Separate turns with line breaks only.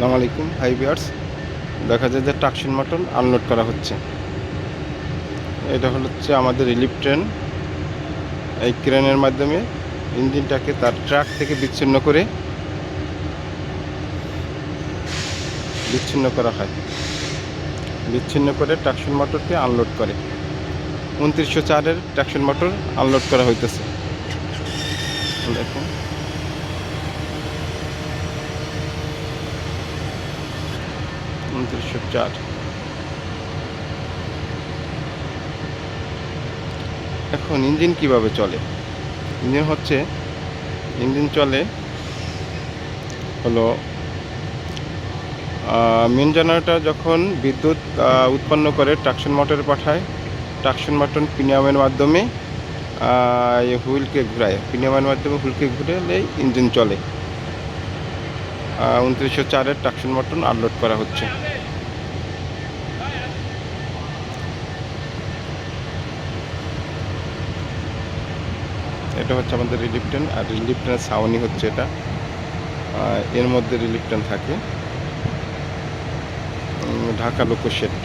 আসসালামু আলাইকুম hi viewers. দেখা যায় যে টাকশন মটর আনলোড করা হচ্ছে। এটা হচ্ছে আমাদের রিলিফ ট্রেন। এই ক্রেনের মাধ্যমে ইঞ্জিনটাকে তার ট্রাক থেকে বিচ্ছিন্ন করা হয়। বিচ্ছিন্ন করে টাকশন মোটরকে আনলোড করে 2904-এর টাকশন মোটর আনলোড করা হইতেছে। দেখুন, 2904। এখন ইঞ্জিন কিভাবে চলে? ইঞ্জিন চলে হলো মেন জেনারেটর যখন বিদ্যুৎ উৎপন্ন করে টাকশন মোটরে পাঠায়। টাকশন মোটর পিনিয়ামের মাধ্যমে হুইলকে ঘুরায়। পিনিয়ামের মাধ্যমে হুইলকে ঘুরালেই ইঞ্জিন চলে। 2904-এর টাকশন মোটর আনলোড করা হচ্ছে। এটা হচ্ছে আমাদের রিলিফ ট্রেন, আর রিলিফ ট্রেনের ছাউনি হচ্ছে এটা। এর মধ্যে রিলিফ ট্রেন থাকে, ঢাকা লোকো শেড।